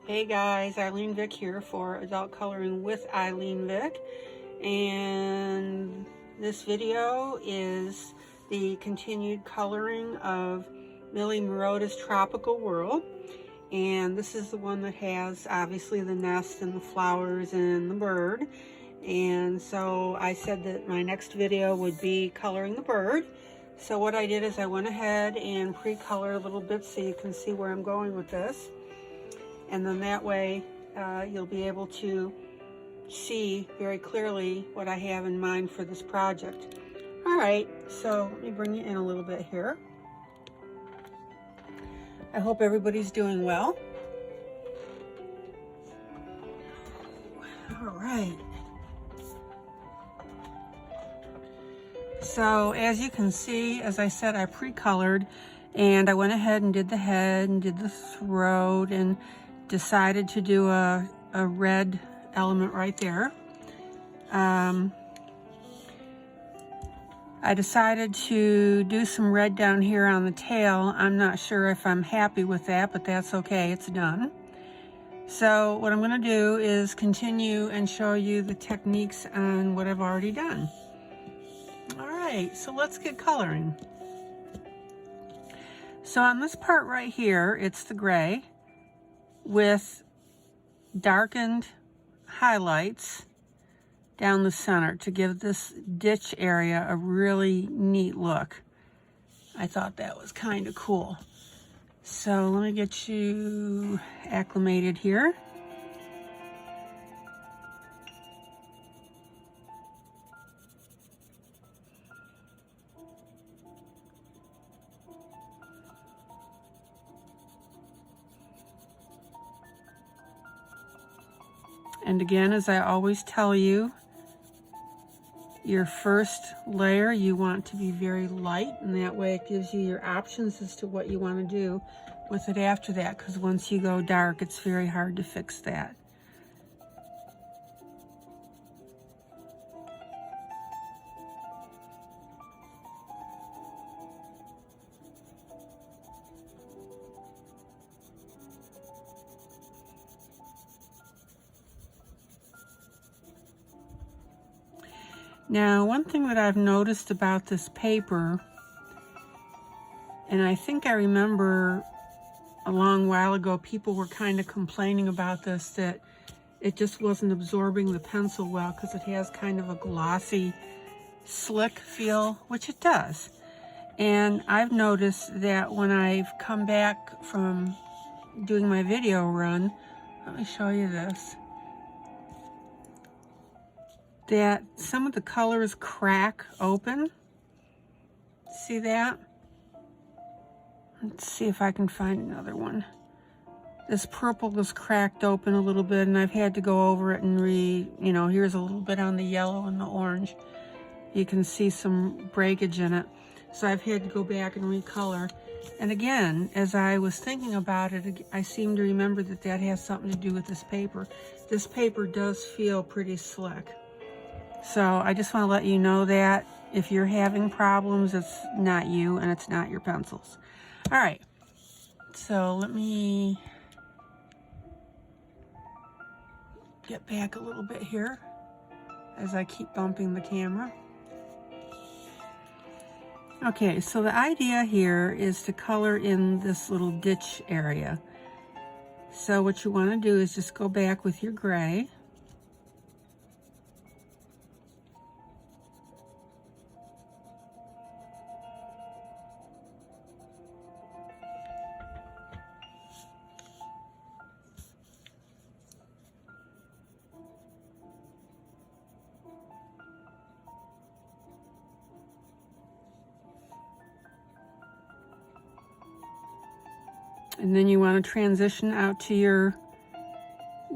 Hey guys, ILene Vick here for Adult Coloring with ILene Vick, and this video is the continued coloring of Millie Marotta's Tropical World, and this is the one that has obviously the nest and the flowers and the bird. And so I said that my next video would be coloring the bird. So what I did is I went ahead and pre-colored a little bit so you can see where I'm going with this. And then that way you'll be able to see very clearly what I have in mind for this project. All right, so let me bring you in a little bit here. I hope everybody's doing well. All right. So as you can see, as I said, I pre-colored, and I went ahead and did the head and did the throat and decided to do a red element right there. I decided to do some red down here on the tail. I'm not sure if I'm happy with that, but that's okay, it's done. So what I'm going to do is continue and show you the techniques on what I've already done. All right, so let's get coloring. So on this part right here, it's the gray with darkened highlights down the center to give this ditch area a really neat look. I thought that was kind of cool. So let me get you acclimated here. And again, as I always tell you, your first layer you want to be very light, and that way it gives you your options as to what you want to do with it after that, because once you go dark, it's very hard to fix that. Now, one thing that I've noticed about this paper, and I think I remember a long while ago people were kind of complaining about this, that it just wasn't absorbing the pencil well because it has kind of a glossy, slick feel, which it does. And I've noticed that when I've come back from doing my video run, let me show you this, that some of the colors crack open. See that? Let's see if I can find another one. This purple is cracked open a little bit, and I've had to go over it and here's a little bit on the yellow and the orange. You can see some breakage in it. So I've had to go back and recolor. And again, as I was thinking about it, I seem to remember that that has something to do with this paper. This paper does feel pretty slick. So I just want to let you know that if you're having problems, it's not you and it's not your pencils. All right, so let me get back a little bit here as I keep bumping the camera. Okay, so the idea here is to color in this little ditch area. So what you want to do is just go back with your gray. And then you want to transition out to your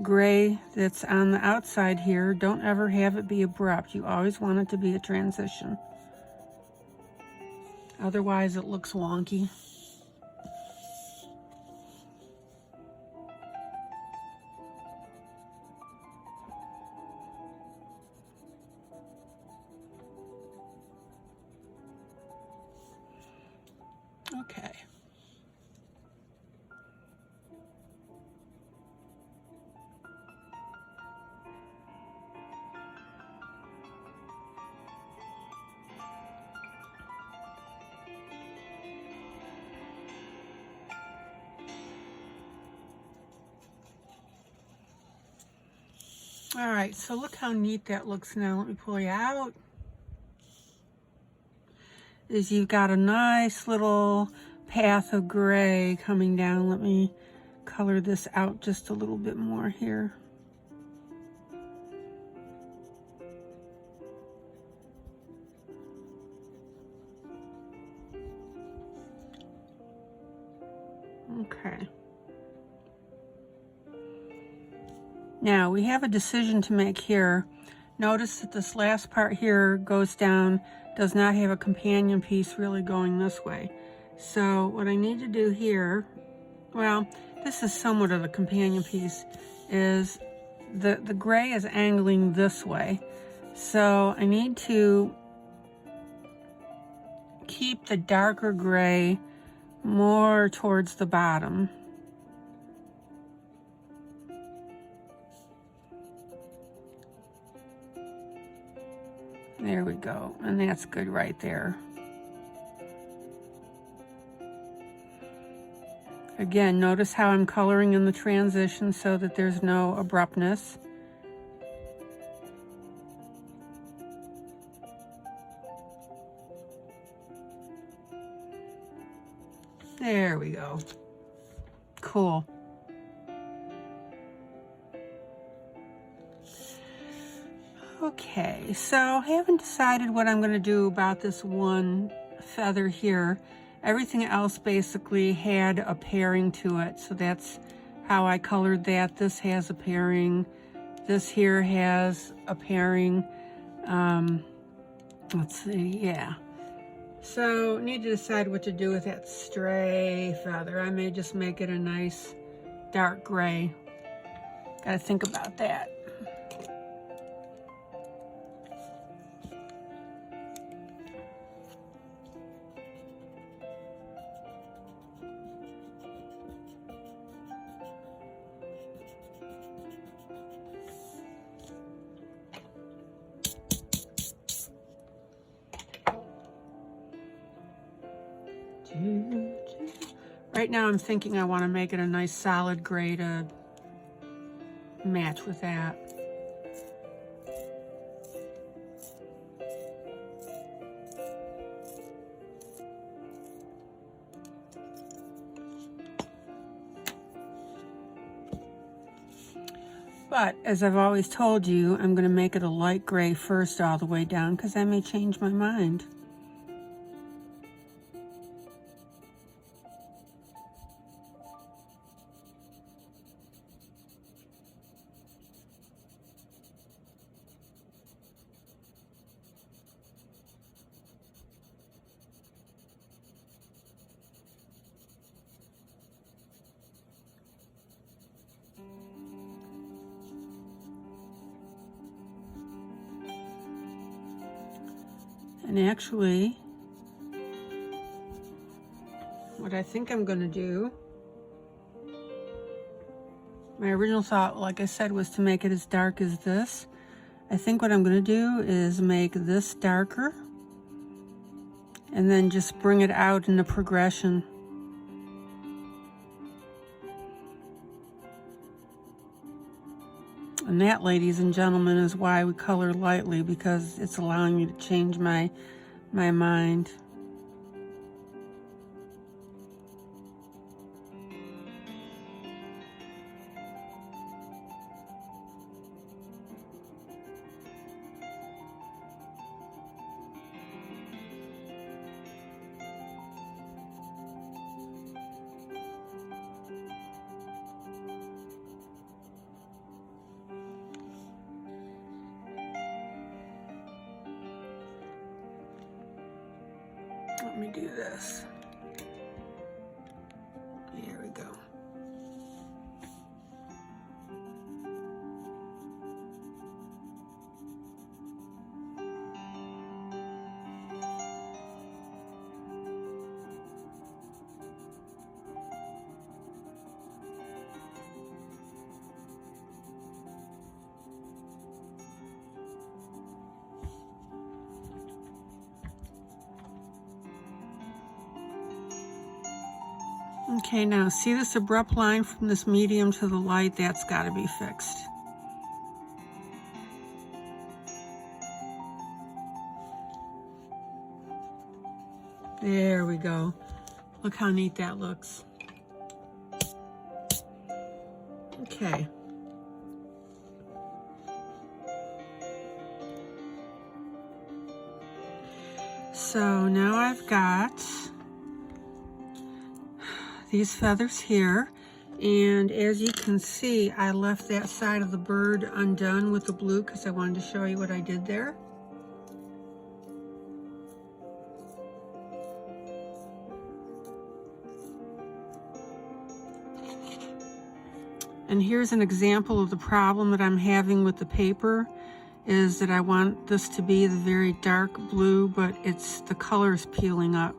gray that's on the outside here. Don't ever have it be abrupt. You always want it to be a transition. Otherwise it looks wonky. Okay. All right, so look how neat that looks now. Let me pull you out. You've got a nice little path of gray coming down. Let me color this out just a little bit more here. Okay. Now we have a decision to make here. Notice that this last part here goes down, does not have a companion piece really going this way. So what I need to do here, well, this is somewhat of a companion piece, is the gray is angling this way. So I need to keep the darker gray more towards the bottom. There we go, and that's good right there. Again, notice how I'm coloring in the transition so that there's no abruptness. There we go. Cool. Okay, so I haven't decided what I'm going to do about this one feather here. Everything else basically had a pairing to it, so that's how I colored that. This has a pairing. This here has a pairing. Let's see, yeah. So need to decide what to do with that stray feather. I may just make it a nice dark gray. Gotta think about that. Right now I'm thinking I want to make it a nice solid gray to match with that. But as I've always told you, I'm going to make it a light gray first all the way down because I may change my mind. And actually, what I think I'm going to do, my original thought, like I said, was to make it as dark as this. I think what I'm going to do is make this darker and then just bring it out in a progression. And that, ladies and gentlemen, is why we color lightly, because it's allowing me to change my mind. Let me do this. Here we go. Okay, now see this abrupt line from this medium to the light? That's got to be fixed. There we go. Look how neat that looks. Okay. So now I've got these feathers here, and as you can see, I left that side of the bird undone with the blue because I wanted to show you what I did there. And here's an example of the problem that I'm having with the paper, is that I want this to be the very dark blue, but the color is peeling up.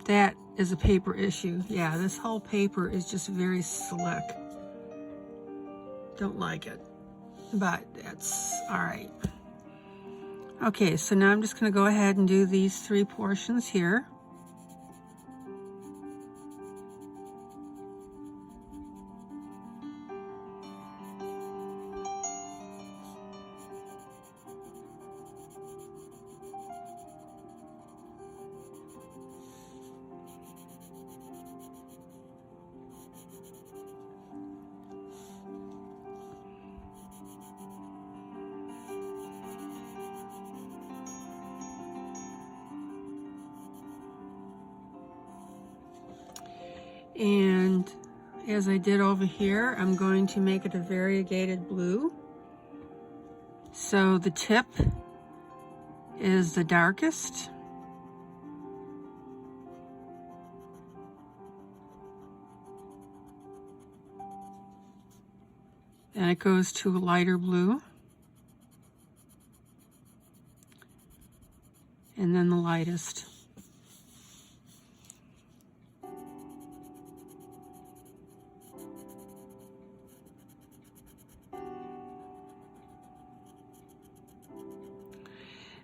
That is a paper issue. Yeah, this whole paper is just very slick. Don't like it, but that's all right. Okay, so now I'm just going to go ahead and do these 3 portions here. And as I did over here, I'm going to make it a variegated blue. So the tip is the darkest. Then it goes to a lighter blue. And then the lightest.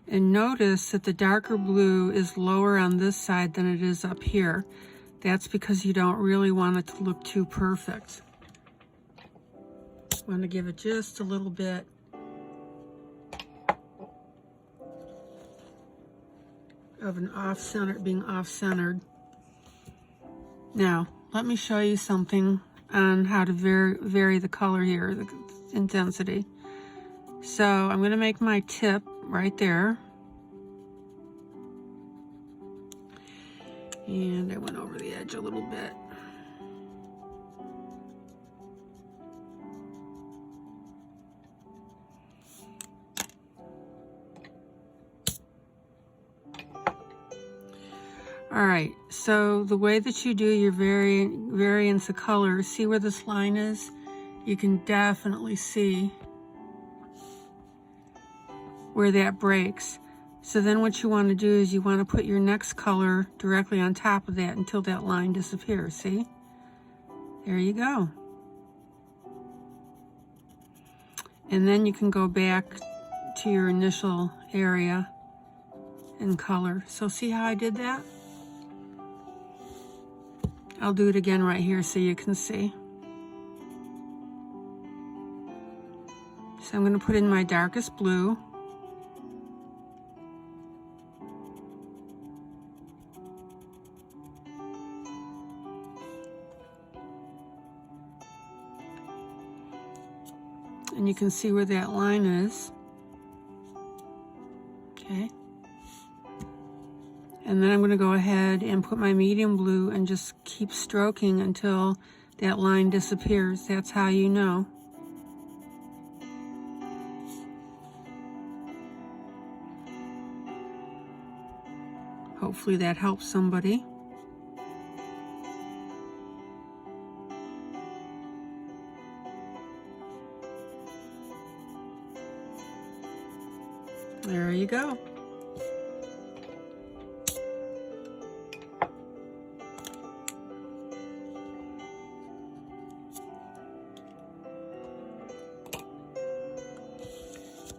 And notice that the darker blue is lower on this side than it is up here. That's because you don't really want it to look too perfect. Want to give it just a little bit of an off-center, being off-centered. Now, let me show you something on how to vary the color here, the intensity. So I'm going to make my tip right there. And I went over the edge a little bit. All right, so the way that you do your variance of color, see where this line is? You can definitely see where that breaks. So then what you want to do is you want to put your next color directly on top of that until that line disappears, see? There you go. And then you can go back to your initial area and color. So see how I did that? I'll do it again right here so you can see. So I'm going to put in my darkest blue. And you can see where that line is. Okay. And then I'm going to go ahead and put my medium blue and just keep stroking until that line disappears. That's how you know. Hopefully that helps somebody. There you go.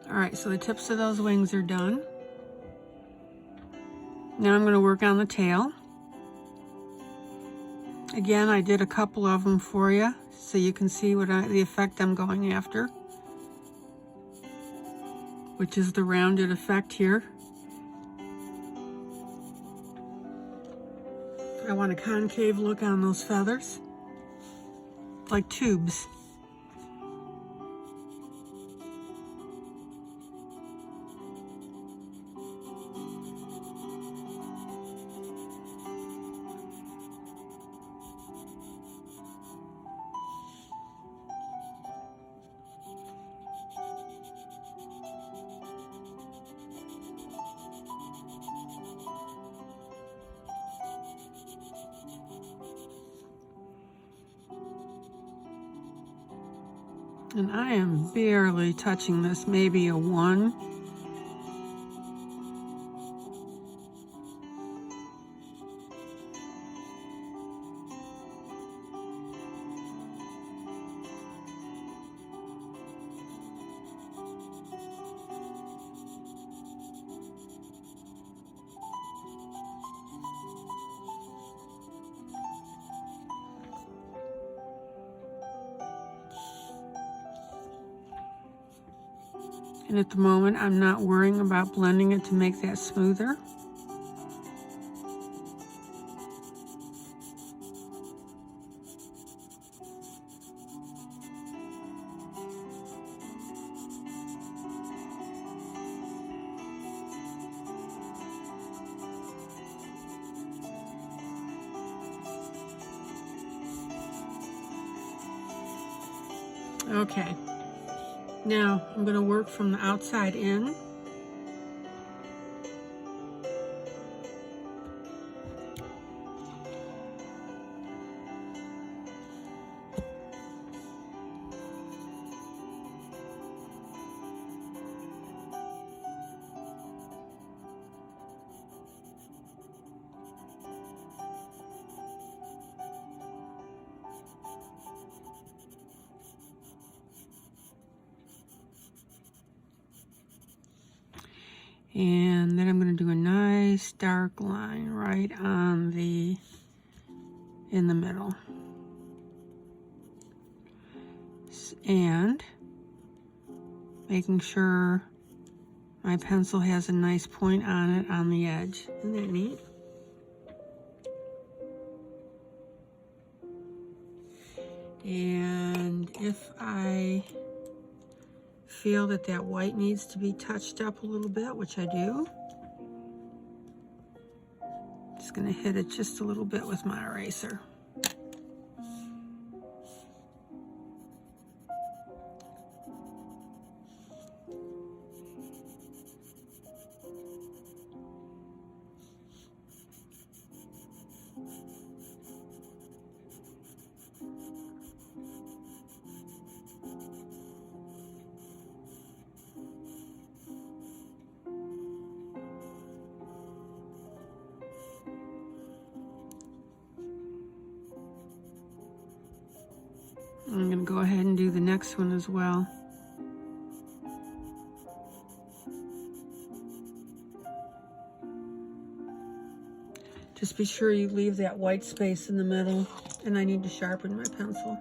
All right, so the tips of those wings are done. Now I'm going to work on the tail. Again, I did a couple of them for you so you can see what the effect I'm going after, which is the rounded effect here. want a concave look on those feathers, like tubes. And I am barely touching this, maybe a 1. And at the moment, I'm not worrying about blending it to make that smoother. Okay. Now, I'm going to work from the outside in. And then I'm going to do a nice dark line right on in the middle. And making sure my pencil has a nice point on it on the edge. Isn't that neat? And if I feel that that white needs to be touched up a little bit, which I do, just going to hit it just a little bit with my eraser. I'm going to go ahead and do the next one as well. Just be sure you leave that white space in the middle, and I need to sharpen my pencil.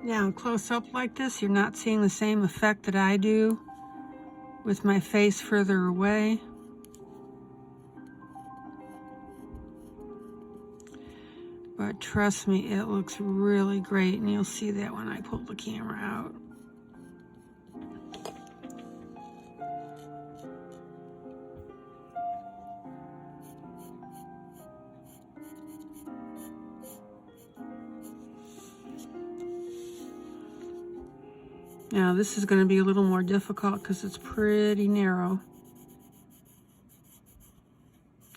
Now, close up like this, you're not seeing the same effect that I do with my face further away. But trust me, it looks really great, and you'll see that when I pull the camera out. Now this is going to be a little more difficult because it's pretty narrow.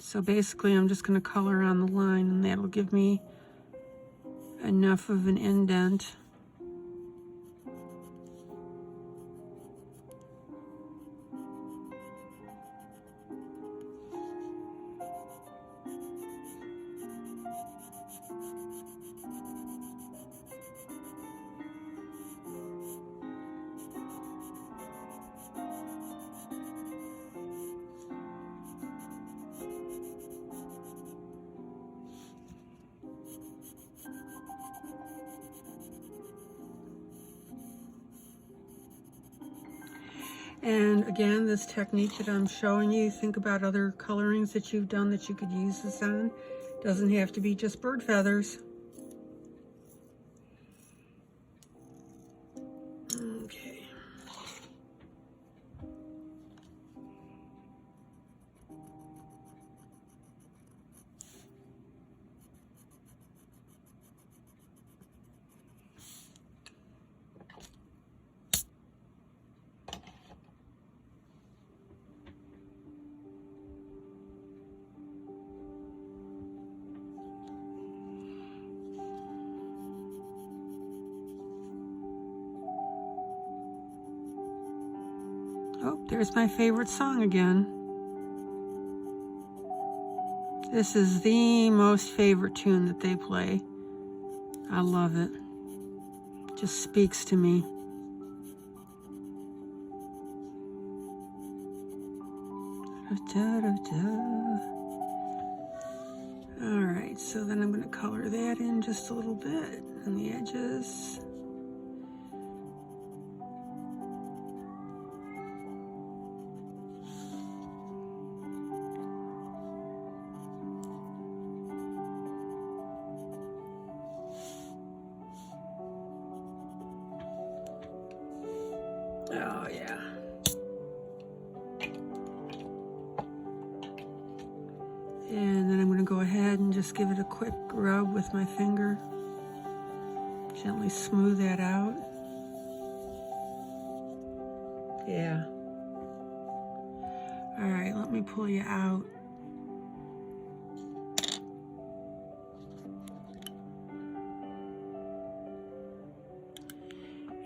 So basically I'm just going to color on the line, and that'll give me enough of an indent. And again, this technique that I'm showing you, think about other colorings that you've done that you could use this on. Doesn't have to be just bird feathers. Okay. Oh, there's my favorite song again. This is the most favorite tune that they play. I love it. It just speaks to me. All right, so then I'm going to color that in just a little bit on the edges. Oh, yeah. And then I'm going to go ahead and just give it a quick rub with my finger. Gently smooth that out. Yeah. All right, let me pull you out.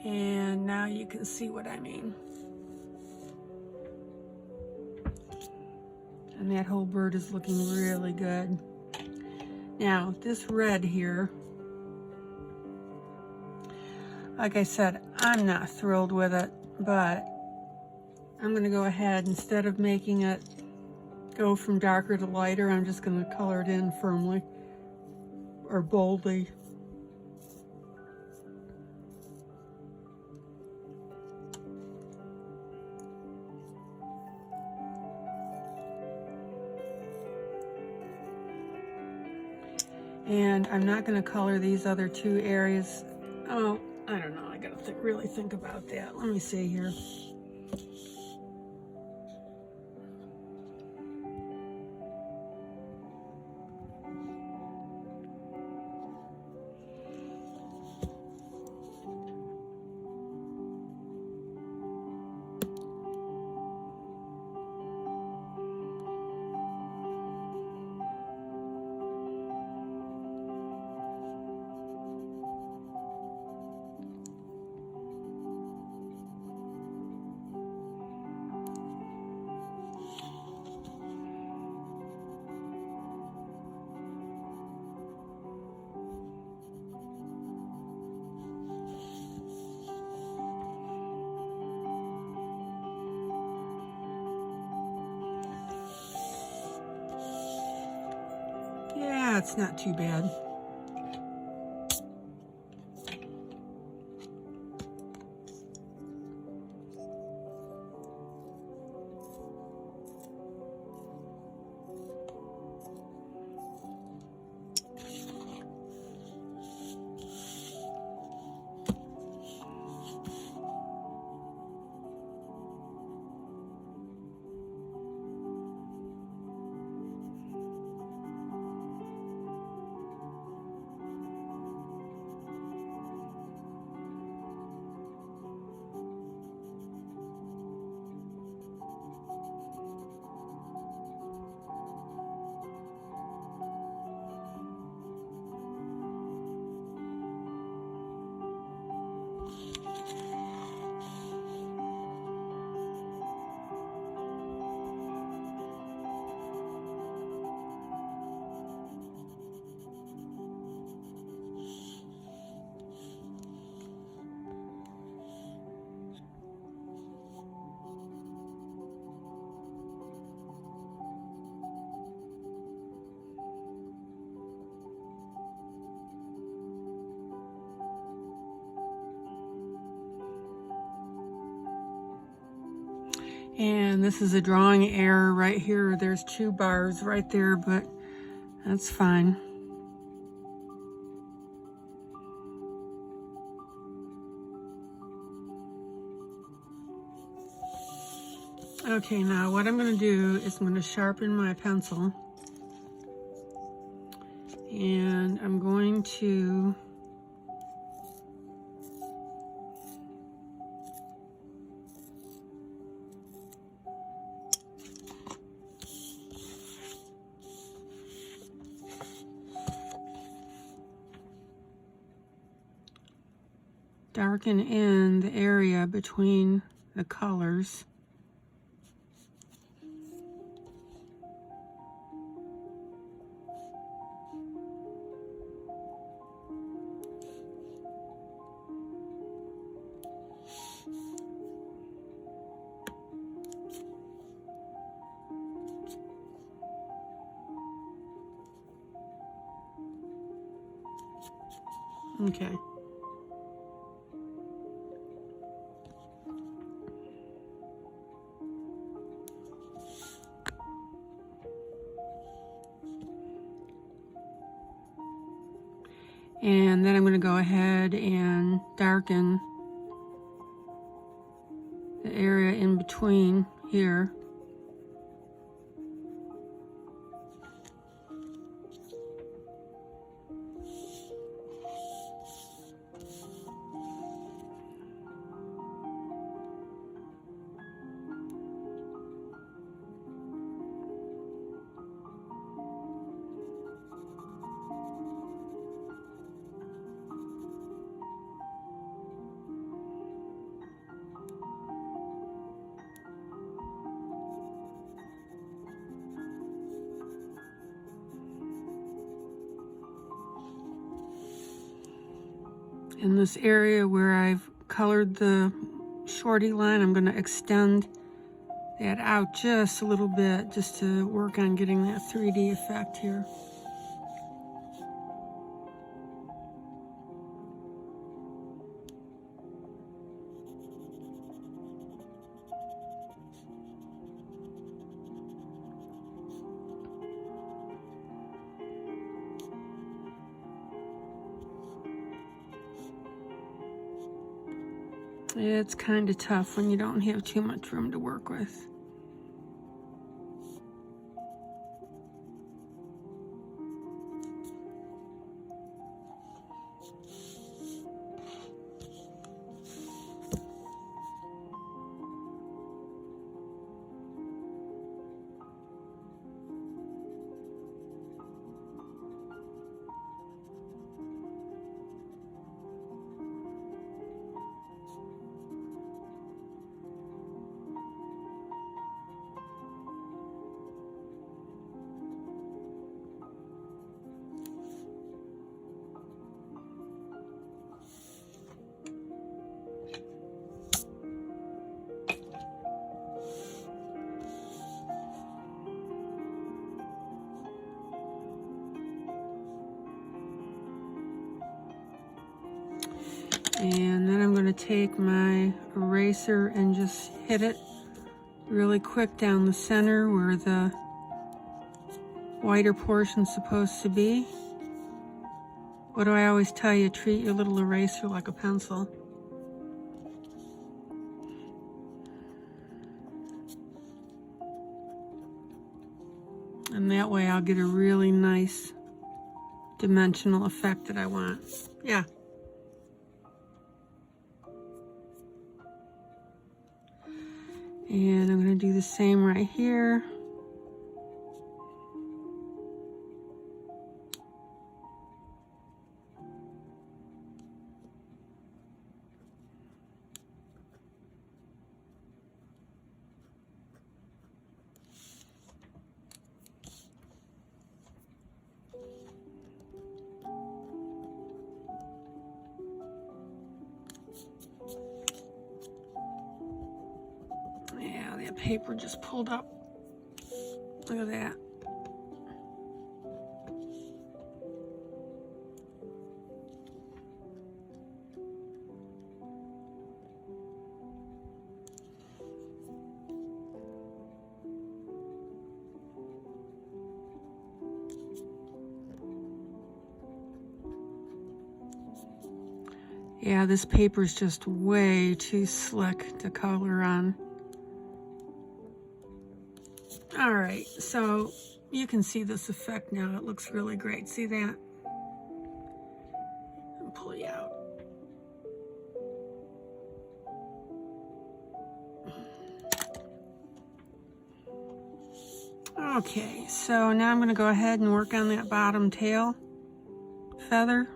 And now you can see what I mean. And that whole bird is looking really good. Now, this red here, like I said, I'm not thrilled with it, but I'm going to go ahead, instead of making it go from darker to lighter, I'm just going to color it in firmly or boldly. And I'm not going to color these other two areas. Oh, I don't know. I got to really think about that. Let me see here. Yeah, it's not too bad. And this is a drawing error right here. There's 2 bars right there, but that's fine. Okay, now what I'm going to do is I'm going to sharpen my pencil. And I'm going to darken in the area between the colors. Okay. And then I'm going to go ahead and darken the area in between here. In this area where I've colored the shorty line, I'm going to extend that out just a little bit just to work on getting that 3D effect here. It's kind of tough when you don't have too much room to work with. And then I'm going to take my eraser and just hit it really quick down the center where the whiter portion's supposed to be. What do I always tell you? Treat your little eraser like a pencil. And that way I'll get a really nice dimensional effect that I want. Yeah. And I'm going to do the same right here. Yeah, that paper just pulled up. Look at that. Yeah, this paper's just way too slick to color on. All right, so you can see this effect now. It looks really great. See that? I'll pull you out. Okay, so now I'm going to go ahead and work on that bottom tail feather.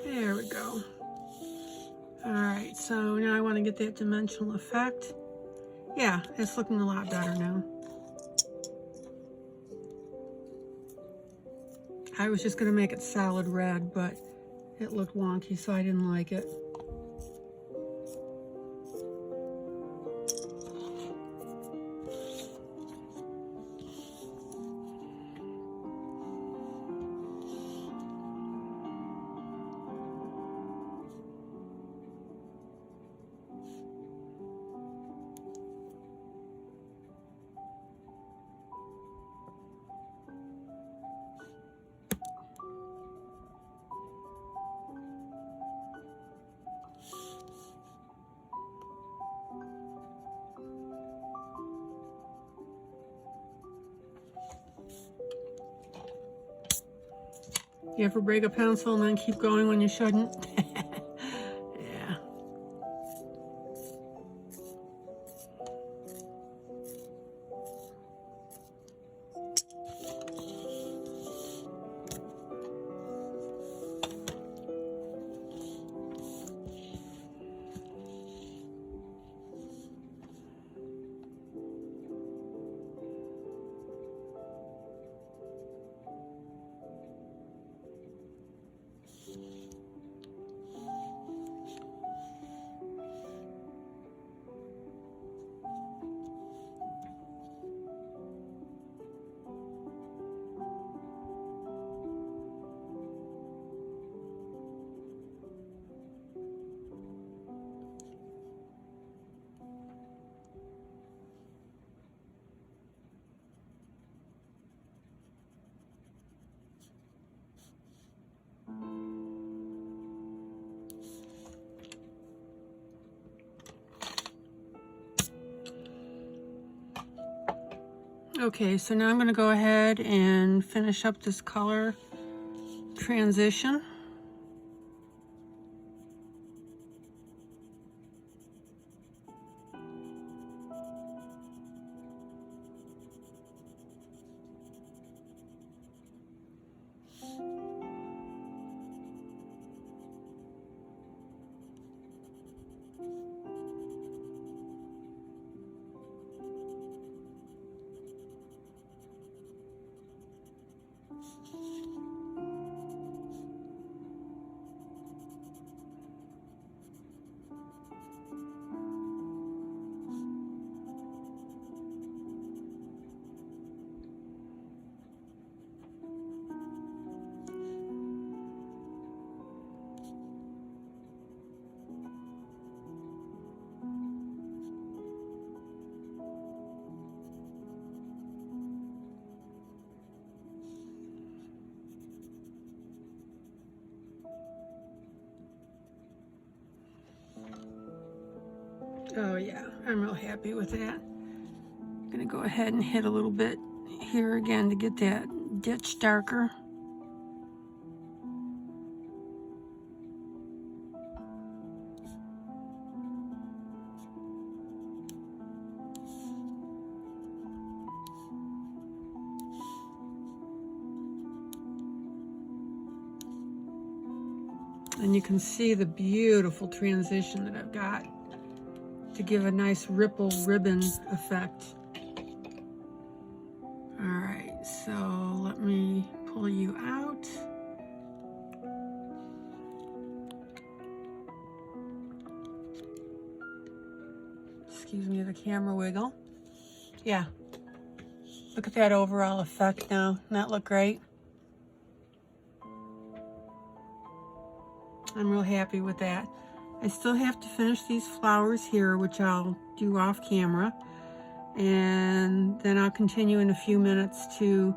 There we go. All right, so now I want to get that dimensional effect. Yeah, it's looking a lot better now. I was just going to make it solid red, but it looked wonky, so I didn't like it. You ever break a pencil and then keep going when you shouldn't? Yeah. Okay, so now I'm going to go ahead and finish up this color transition. Oh yeah, I'm real happy with that. I'm gonna go ahead and hit a little bit here again to get that ditch darker. And you can see the beautiful transition that I've got to give a nice ripple ribbon effect. All right, so let me pull you out. Excuse me, the camera wiggle. Yeah, look at that overall effect now. Doesn't that look great? I'm real happy with that. I still have to finish these flowers here, which I'll do off camera. And then I'll continue in a few minutes to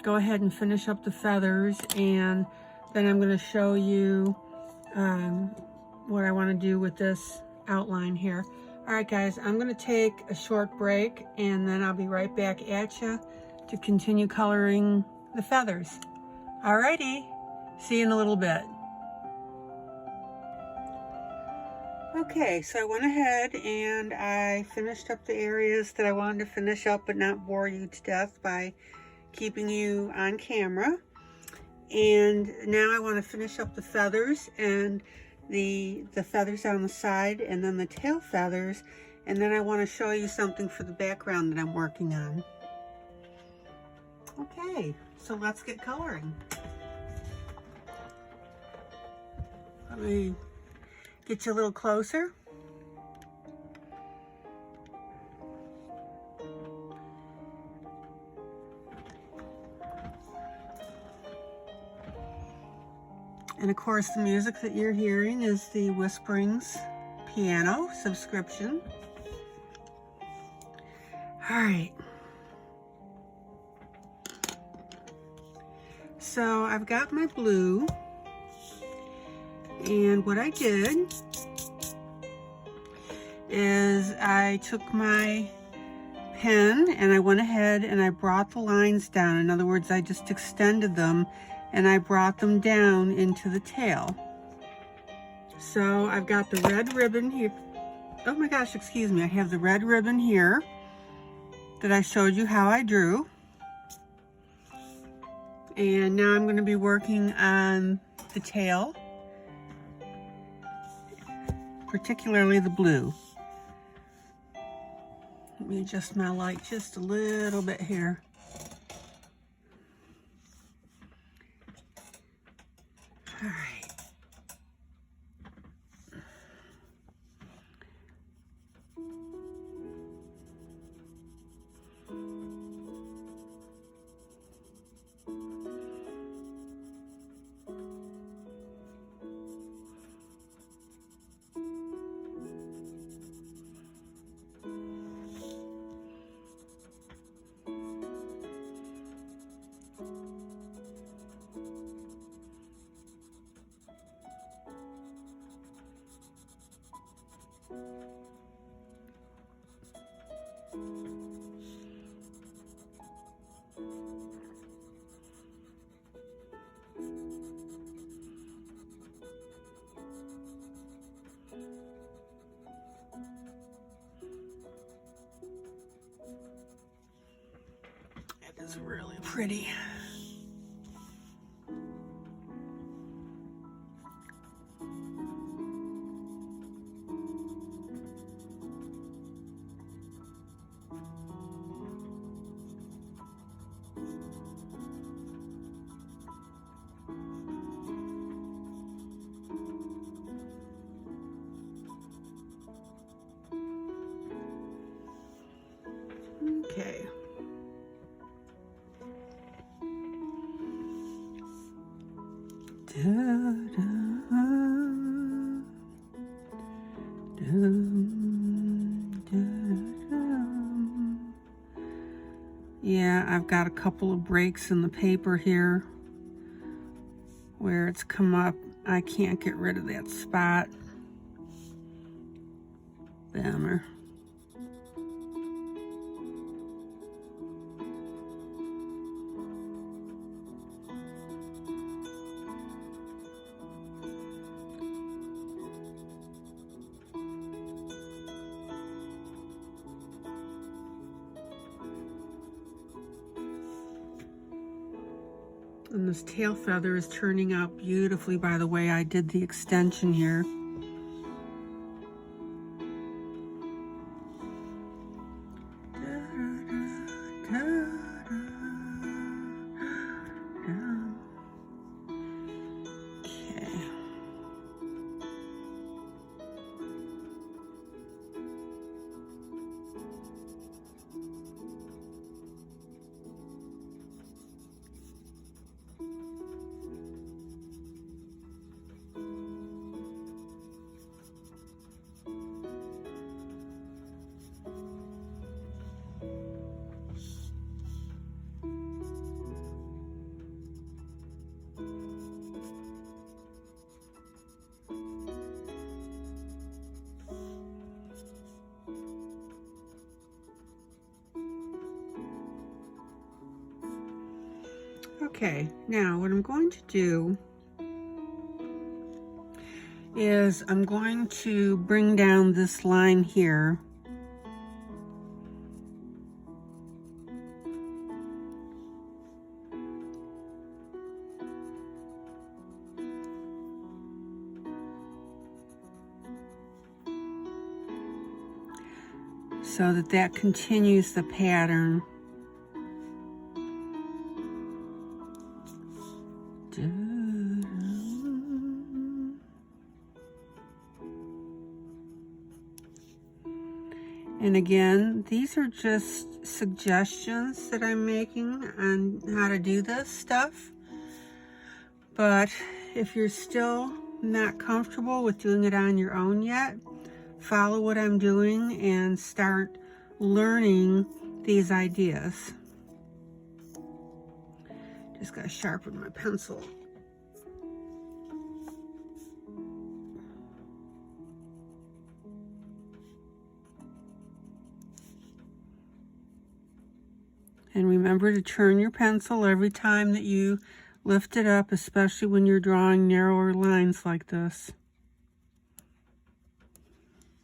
go ahead and finish up the feathers. And then I'm going to show you what I want to do with this outline here. All right, guys, I'm going to take a short break, and then I'll be right back at you to continue coloring the feathers. All righty, see you in a little bit. Okay, so I went ahead and I finished up the areas that I wanted to finish up but not bore you to death by keeping you on camera. And now I want to finish up the feathers and the feathers on the side, and then the tail feathers, and then I want to show you something for the background that I'm working on. Okay, so let's get coloring. Let me get you a little closer. And of course, the music that you're hearing is the Whisperings piano subscription. All right. So I've got my blue, and what I did is I took my pen and I went ahead and I brought the lines down. In other words, I just extended them and I brought them down into the tail. So I've got the red ribbon here. Oh my gosh, excuse me. I have the red ribbon here that I showed you how I drew. And now I'm going to be working on the tail, particularly the blue. Let me adjust my light just a little bit here. All right. It is really pretty. Okay. Yeah, I've got a couple of breaks in the paper here where it's come up. I can't get rid of that spot. Bummer. And this tail feather is turning out beautifully by the way I did the extension here. Okay, now what I'm going to do is I'm going to bring down this line here. So that continues the pattern. And again, these are just suggestions that I'm making on how to do this stuff. But if you're still not comfortable with doing it on your own yet, follow what I'm doing and start learning these ideas. Just gotta sharpen my pencil. And remember to turn your pencil every time that you lift it up, especially when you're drawing narrower lines like this.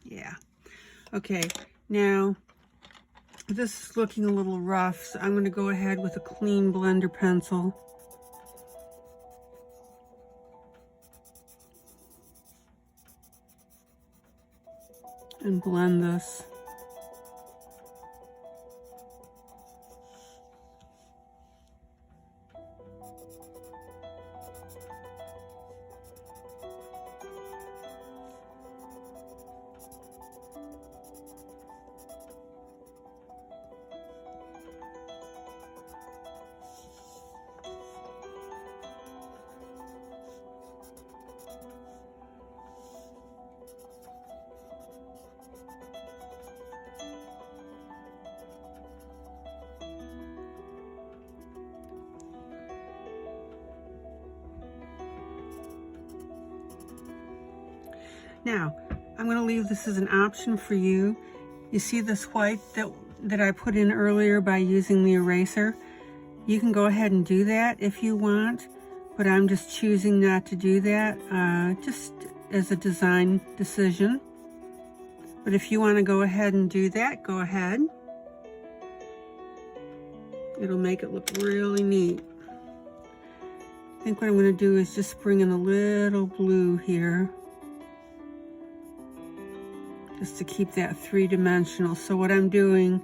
Yeah. Okay, now this is looking a little rough, so I'm going to go ahead with a clean blender pencil. And blend this. Now, I'm going to leave this as an option for you. You see this white that I put in earlier by using the eraser? You can go ahead and do that if you want, but I'm just choosing not to do that, just as a design decision. But if you want to go ahead and do that, go ahead. It'll make it look really neat. I think what I'm going to do is just bring in a little blue here, just to keep that three-dimensional. So what I'm doing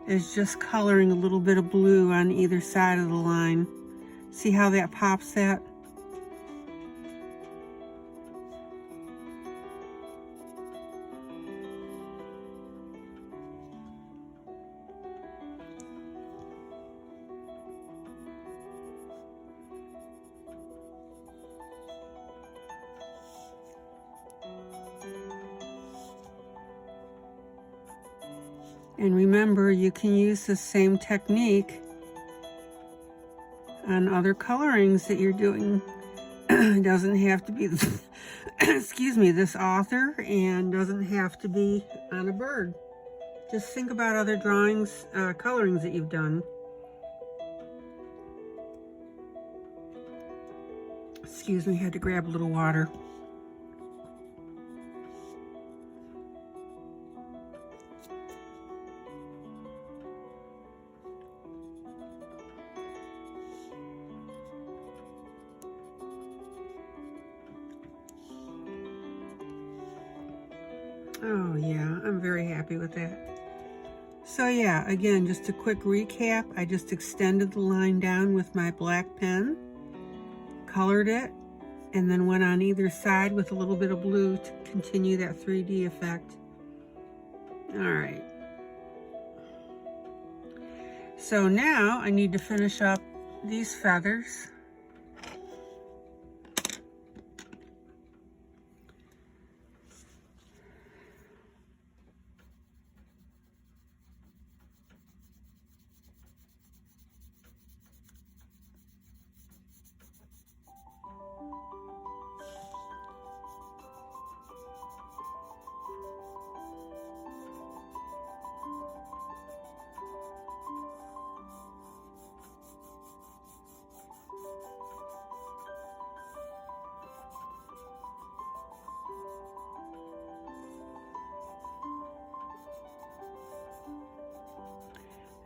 is just coloring a little bit of blue on either side of the line. See how that pops that? And remember, you can use the same technique on other colorings that you're doing. It doesn't have to be, excuse me, this author, and doesn't have to be on a bird. Just think about other drawings, colorings that you've done. Excuse me, I had to grab a little water. Oh yeah, I'm very happy with that. So yeah, again, just a quick recap. I just extended the line down with my black pen, colored it, and then went on either side with a little bit of blue to continue that 3D effect. All right. So now I need to finish up these feathers.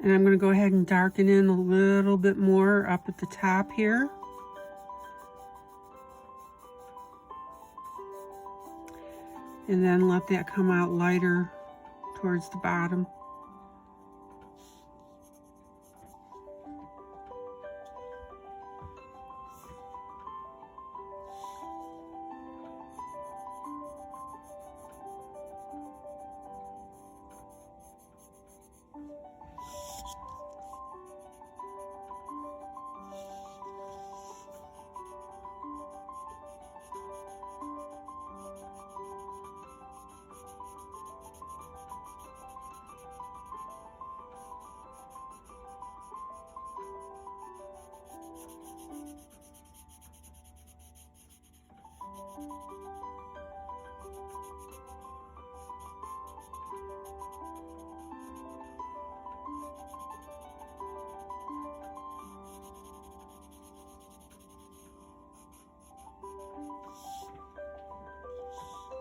And I'm going to go ahead and darken in a little bit more up at the top here. And then let that come out lighter towards the bottom.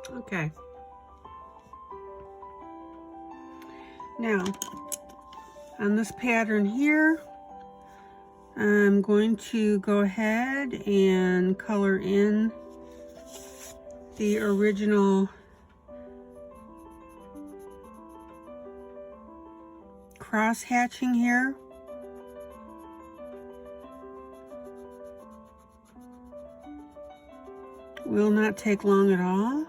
Okay. Now, on this pattern here, I'm going to go ahead and color in the original cross hatching here. Will not take long at all.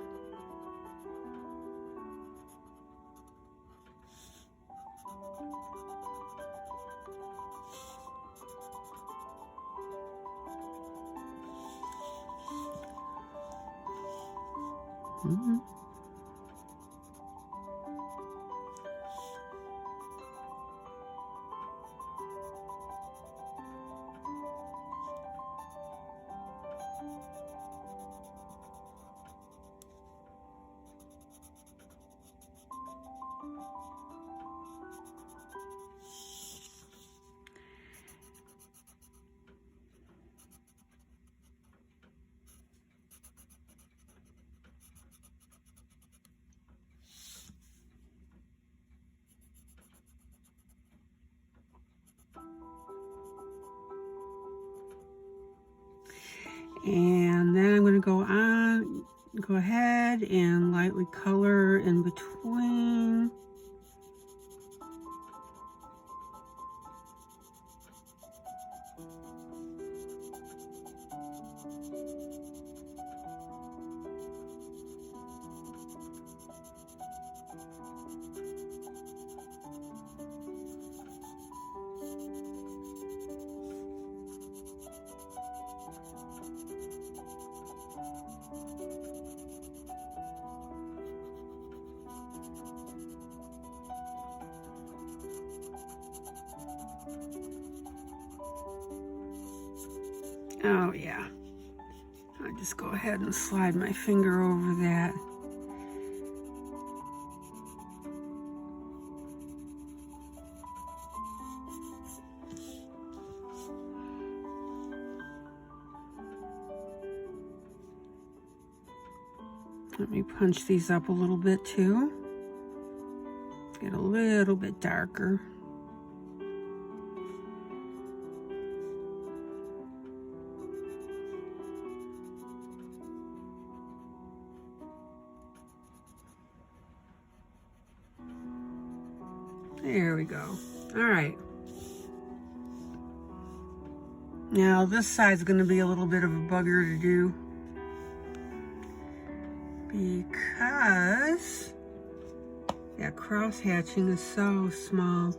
And then I'm going to go ahead and lightly color in between. Oh yeah, I'll just go ahead and slide my finger over that. Let me punch these up a little bit too. Get a little bit darker. There we go. All right. Now this side's going to be a little bit of a bugger to do because that cross hatching is so small.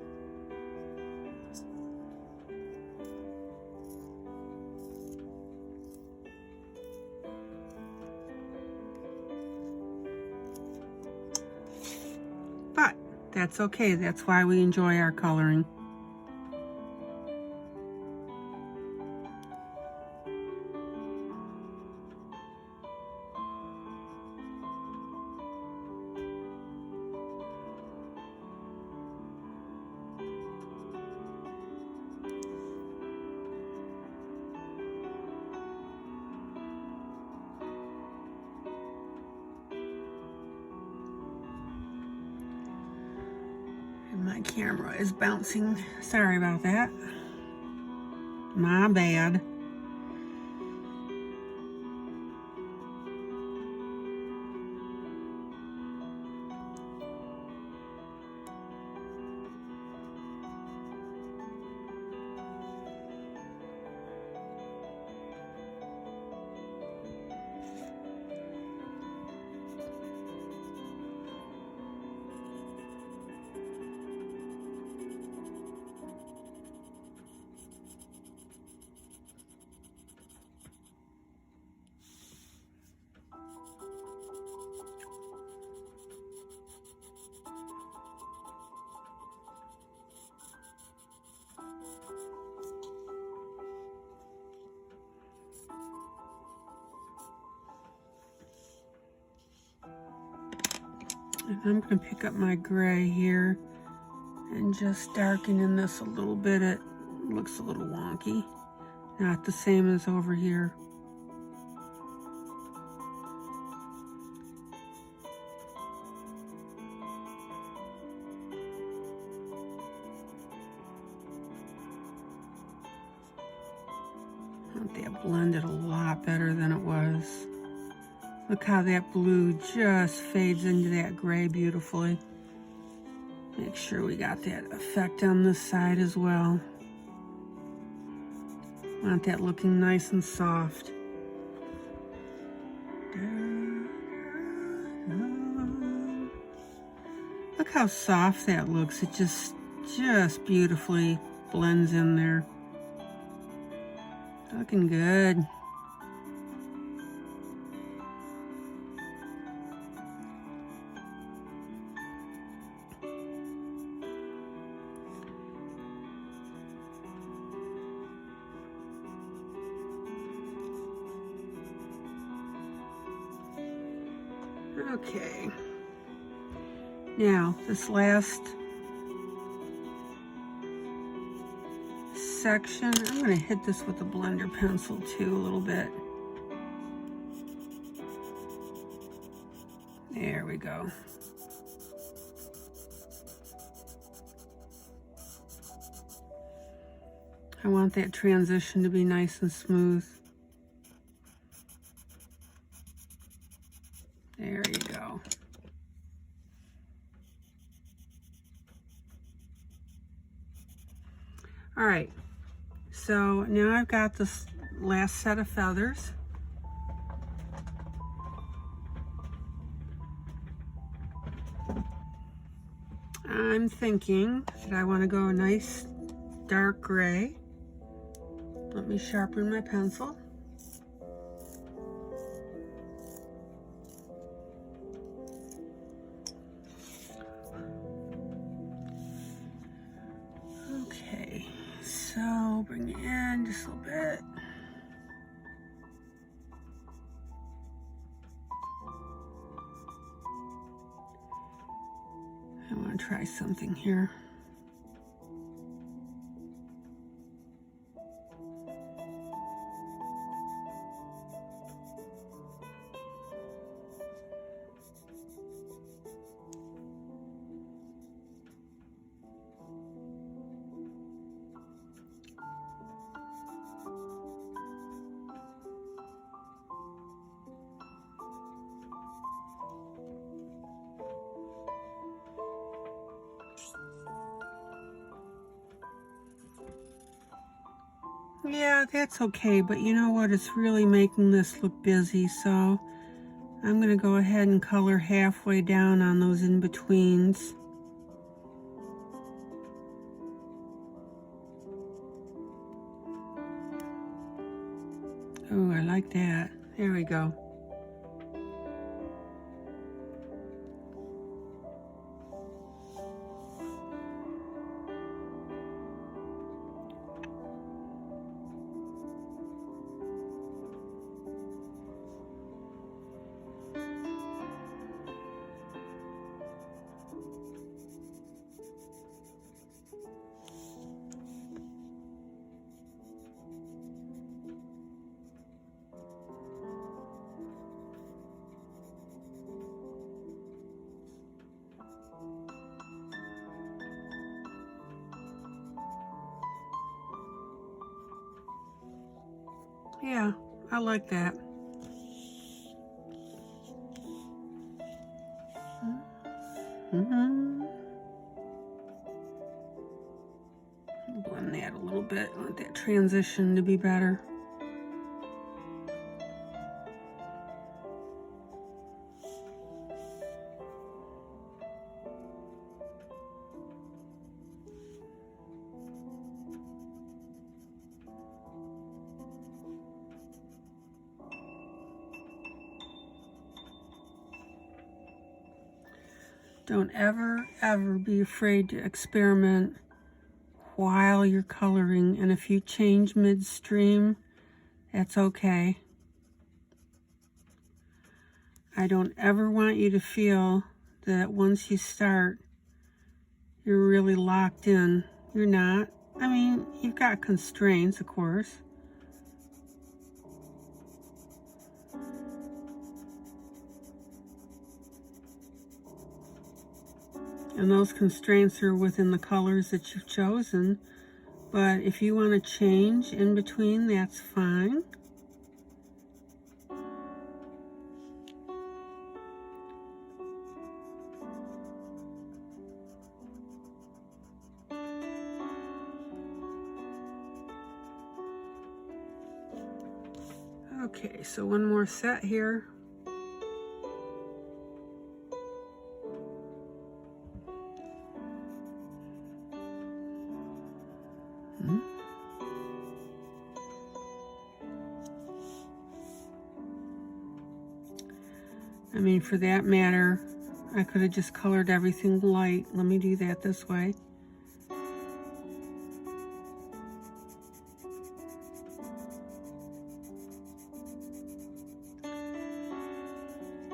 But that's okay. That's why we enjoy our coloring. My camera is bouncing. Sorry about that. My bad. And I'm going to pick up my gray here and just darken in this a little bit. It looks a little wonky. Not the same as over here. That blended a lot better than it was. Look how that blue just fades into that gray beautifully. Make sure we got that effect on this side as well. Want that looking nice and soft. Look how soft that looks. It just beautifully blends in there. Looking good. Okay. Now, this last section, I'm going to hit this with a blender pencil too a little bit. There we go. I want that transition to be nice and smooth. There you go. All right, so now I've got this last set of feathers. I'm thinking that I want to go a nice dark gray. Let me sharpen my pencil. Okay, so bring it in just a little bit. I want to try something here. Yeah, that's okay, but you know what? It's really making this look busy, so I'm going to go ahead and color halfway down on those in-betweens. Oh, I like that. There we go. Yeah, I like that. Blend that a little bit. I want that transition to be better. Don't ever be afraid to experiment while you're coloring, and if you change midstream, that's okay. I don't ever want you to feel that once you start, you're really locked in. You're not. I mean, you've got constraints, of course. And those constraints are within the colors that you've chosen. But if you want to change in between, that's fine. Okay, so one more set here. I mean, for that matter, I could have just colored everything light. Let me do that this way.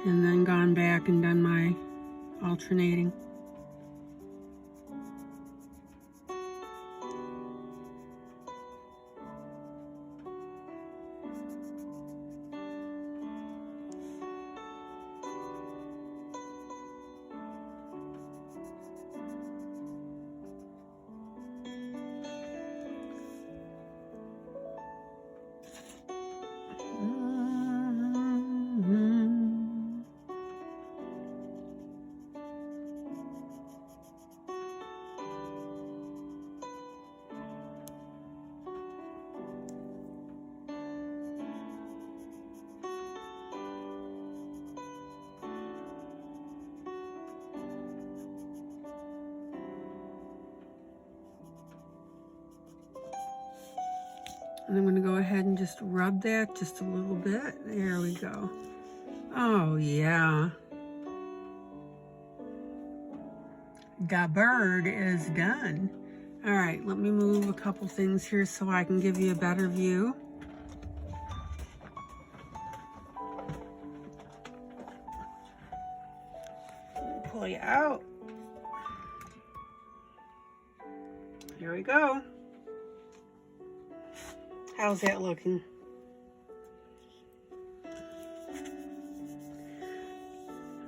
And then gone back and done my alternating. And I'm going to go ahead and just rub that just a little bit. There we go. Oh, yeah. The bird is done. All right, let me move a couple things here so I can give you a better view. Pull you out. Here we go. How's that looking?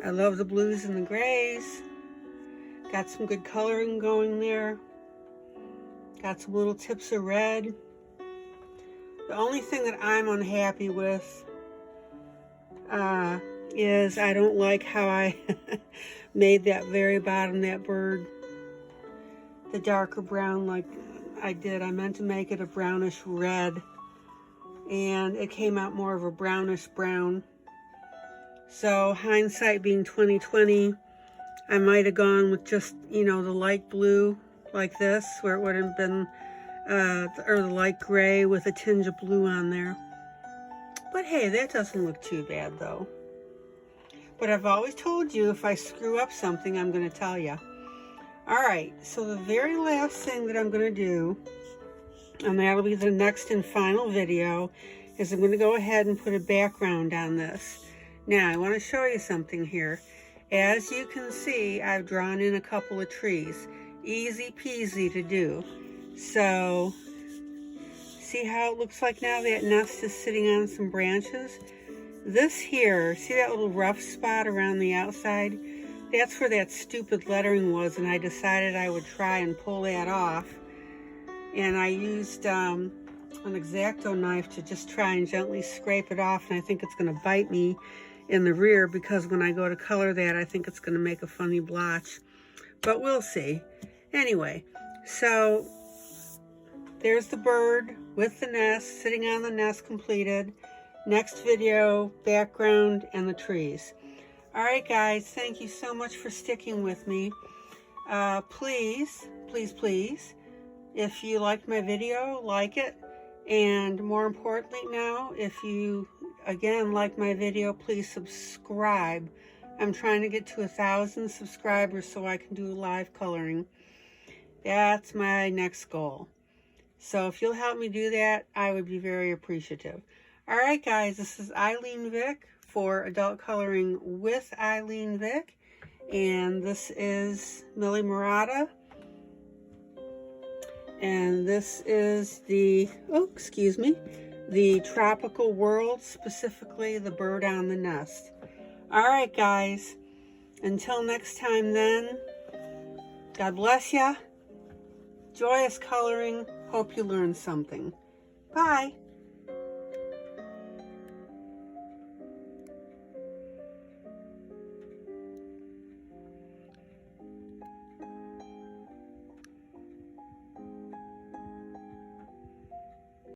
I love the blues and the grays. Got some good coloring going there. Got some little tips of red. The only thing that I'm unhappy with is I don't like how I made that very bottom, that bird, the darker brown. Like, I did. I meant to make it a brownish red, and it came out more of a brownish brown. So hindsight being 2020, I might have gone with just, you know, the light blue like this, where it would have been, or the light gray with a tinge of blue on there. But hey, that doesn't look too bad though. But I've always told you, if I screw up something, I'm going to tell you. All right, so the very last thing that I'm going to do, and that'll be the next and final video, is I'm going to go ahead and put a background on this. Now, I want to show you something here. As you can see, I've drawn in a couple of trees. Easy peasy to do. So, see how it looks like now that nest is sitting on some branches? This here, see that little rough spot around the outside? That's where that stupid lettering was, and I decided I would try and pull that off. And I used an X-Acto knife to just try and gently scrape it off, and I think it's going to bite me in the rear, because when I go to color that, I think it's going to make a funny blotch. But we'll see. Anyway, so there's the bird with the nest, sitting on the nest completed. Next video, background, and the trees. All right, guys, thank you so much for sticking with me. Please, please, please, if you liked my video, like it. And more importantly now, if you, again, like my video, please subscribe. I'm trying to get to 1,000 subscribers so I can do live coloring. That's my next goal. So if you'll help me do that, I would be very appreciative. All right, guys, this is ILene Vick for Adult Coloring with ILene Vick. And this is Millie Marotta. And this is the, the tropical world, specifically the bird on the nest. All right, guys, until next time then, God bless ya. Joyous coloring. Hope you learned something. Bye.